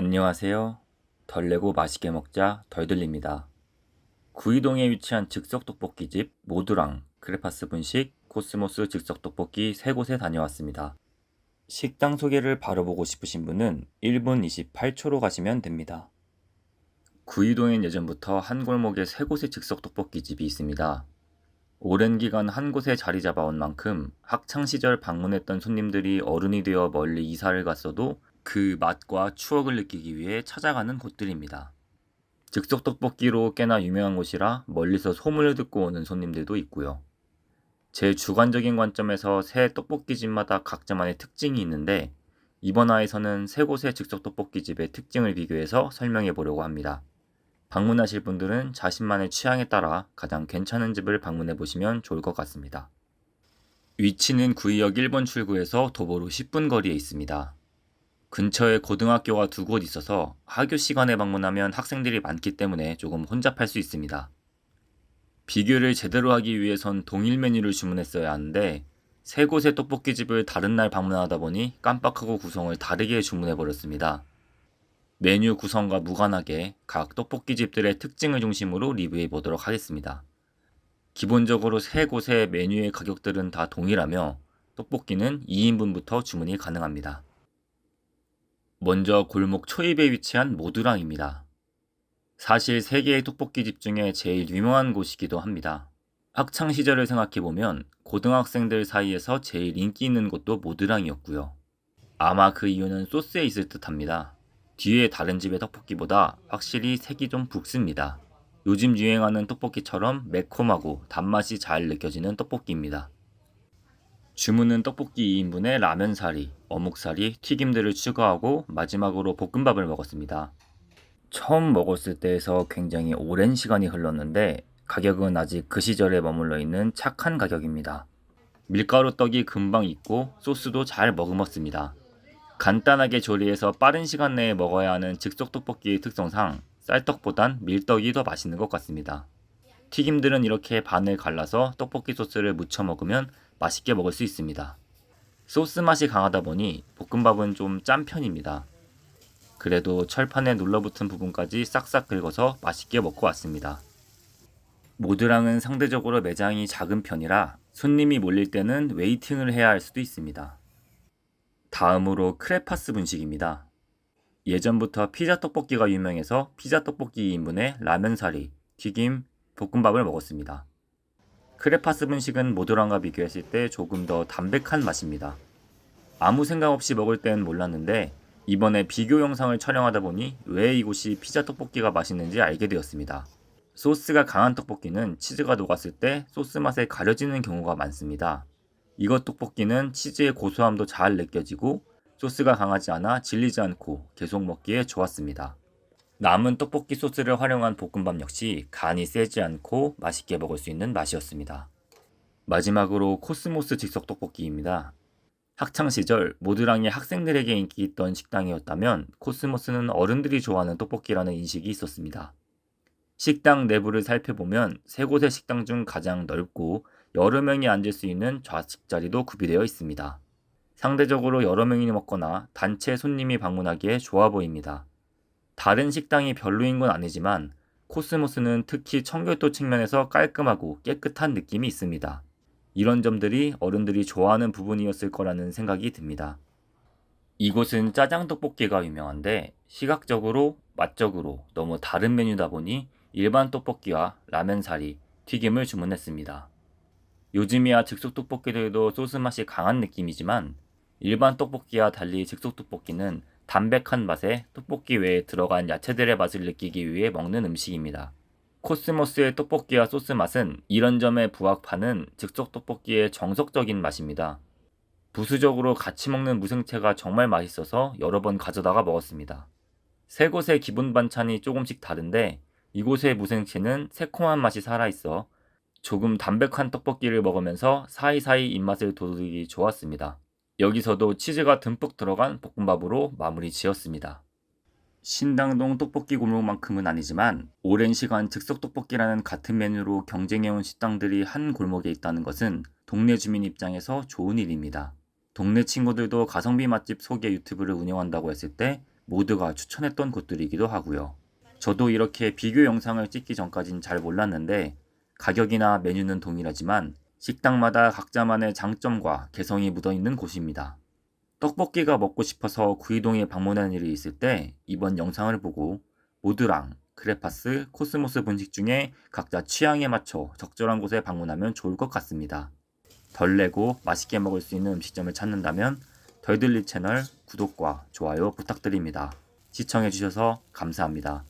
안녕하세요. 덜 내고 맛있게 먹자 덜들립니다. 구이동에 위치한 즉석떡볶이집 모두랑 크레파스 분식 코스모스 즉석떡볶이 세 곳에 다녀왔습니다. 식당 소개를 바로 보고 싶으신 분은 1분 28초로 가시면 됩니다. 구이동엔 예전부터 한 골목에 세 곳의 즉석떡볶이집이 있습니다. 오랜 기간 한 곳에 자리 잡아온 만큼 학창시절 방문했던 손님들이 어른이 되어 멀리 이사를 갔어도 그 맛과 추억을 느끼기 위해 찾아가는 곳들입니다. 즉석 떡볶이로 꽤나 유명한 곳이라 멀리서 소문을 듣고 오는 손님들도 있고요. 제 주관적인 관점에서 새 떡볶이집마다 각자만의 특징이 있는데 이번 화에서는 세 곳의 즉석 떡볶이집의 특징을 비교해서 설명해 보려고 합니다. 방문하실 분들은 자신만의 취향에 따라 가장 괜찮은 집을 방문해 보시면 좋을 것 같습니다. 위치는 구의역 1번 출구에서 도보로 10분 거리에 있습니다. 근처에 고등학교가 두 곳 있어서 하교 시간에 방문하면 학생들이 많기 때문에 조금 혼잡할 수 있습니다. 비교를 제대로 하기 위해선 동일 메뉴를 주문했어야 하는데 세 곳의 떡볶이집을 다른 날 방문하다 보니 깜빡하고 구성을 다르게 주문해버렸습니다. 메뉴 구성과 무관하게 각 떡볶이집들의 특징을 중심으로 리뷰해 보도록 하겠습니다. 기본적으로 세 곳의 메뉴의 가격들은 다 동일하며 떡볶이는 2인분부터 주문이 가능합니다. 먼저 골목 초입에 위치한 모두랑입니다. 사실 세 개의 떡볶이집 중에 제일 유명한 곳이기도 합니다. 학창시절을 생각해보면 고등학생들 사이에서 제일 인기 있는 곳도 모두랑이었고요. 아마 그 이유는 소스에 있을 듯 합니다. 뒤에 다른 집의 떡볶이보다 확실히 색이 좀 붉습니다. 요즘 유행하는 떡볶이처럼 매콤하고 단맛이 잘 느껴지는 떡볶이입니다. 주문은 떡볶이 2인분에 라면사리, 어묵사리, 튀김들을 추가하고 마지막으로 볶음밥을 먹었습니다. 처음 먹었을 때에서 굉장히 오랜 시간이 흘렀는데 가격은 아직 그 시절에 머물러 있는 착한 가격입니다. 밀가루 떡이 금방 익고 소스도 잘 머금었습니다. 간단하게 조리해서 빠른 시간 내에 먹어야 하는 즉석 떡볶이의 특성상 쌀떡보단 밀떡이 더 맛있는 것 같습니다. 튀김들은 이렇게 반을 갈라서 떡볶이 소스를 묻혀 먹으면 맛있게 먹을 수 있습니다. 소스 맛이 강하다 보니 볶음밥은 좀 짠 편입니다. 그래도 철판에 눌러붙은 부분까지 싹싹 긁어서 맛있게 먹고 왔습니다. 모드랑은 상대적으로 매장이 작은 편이라 손님이 몰릴 때는 웨이팅을 해야 할 수도 있습니다. 다음으로 크레파스 분식입니다. 예전부터 피자 떡볶이가 유명해서 피자 떡볶이 2인분에 라면사리, 튀김, 볶음밥을 먹었습니다. 크레파스 분식은 모두랑과 비교했을 때 조금 더 담백한 맛입니다. 아무 생각 없이 먹을 땐 몰랐는데 이번에 비교 영상을 촬영하다 보니 왜 이곳이 피자 떡볶이가 맛있는지 알게 되었습니다. 소스가 강한 떡볶이는 치즈가 녹았을 때 소스 맛에 가려지는 경우가 많습니다. 이것 떡볶이는 치즈의 고소함도 잘 느껴지고 소스가 강하지 않아 질리지 않고 계속 먹기에 좋았습니다. 남은 떡볶이 소스를 활용한 볶음밥 역시 간이 세지 않고 맛있게 먹을 수 있는 맛이었습니다. 마지막으로 코스모스 즉석 떡볶이입니다. 학창시절 모두랑이 학생들에게 인기 있던 식당이었다면 코스모스는 어른들이 좋아하는 떡볶이라는 인식이 있었습니다. 식당 내부를 살펴보면 세 곳의 식당 중 가장 넓고 여러 명이 앉을 수 있는 좌식 자리도 구비되어 있습니다. 상대적으로 여러 명이 먹거나 단체 손님이 방문하기에 좋아 보입니다. 다른 식당이 별로인 건 아니지만 코스모스는 특히 청결도 측면에서 깔끔하고 깨끗한 느낌이 있습니다. 이런 점들이 어른들이 좋아하는 부분이었을 거라는 생각이 듭니다. 이곳은 짜장 떡볶이가 유명한데 시각적으로, 맛적으로 너무 다른 메뉴다 보니 일반 떡볶이와 라면사리, 튀김을 주문했습니다. 요즘이야 즉석 떡볶이들도 소스 맛이 강한 느낌이지만 일반 떡볶이와 달리 즉석 떡볶이는 담백한 맛에 떡볶이 외에 들어간 야채들의 맛을 느끼기 위해 먹는 음식입니다. 코스모스의 떡볶이와 소스 맛은 이런 점에 부합하는 즉석 떡볶이의 정석적인 맛입니다. 부수적으로 같이 먹는 무생채가 정말 맛있어서 여러 번 가져다가 먹었습니다. 세 곳의 기본 반찬이 조금씩 다른데 이곳의 무생채는 새콤한 맛이 살아있어 조금 담백한 떡볶이를 먹으면서 사이사이 입맛을 돋우기 좋았습니다. 여기서도 치즈가 듬뿍 들어간 볶음밥으로 마무리 지었습니다. 신당동 떡볶이 골목만큼은 아니지만 오랜 시간 즉석 떡볶이라는 같은 메뉴로 경쟁해온 식당들이 한 골목에 있다는 것은 동네 주민 입장에서 좋은 일입니다. 동네 친구들도 가성비 맛집 소개 유튜브를 운영한다고 했을 때 모두가 추천했던 곳들이기도 하고요. 저도 이렇게 비교 영상을 찍기 전까진 잘 몰랐는데 가격이나 메뉴는 동일하지만 식당마다 각자만의 장점과 개성이 묻어있는 곳입니다. 떡볶이가 먹고 싶어서 구이동에 방문하는 일이 있을 때 이번 영상을 보고 모드랑, 크레파스, 코스모스 분식 중에 각자 취향에 맞춰 적절한 곳에 방문하면 좋을 것 같습니다. 덜 내고 맛있게 먹을 수 있는 음식점을 찾는다면 덜들리 채널 구독과 좋아요 부탁드립니다. 시청해주셔서 감사합니다.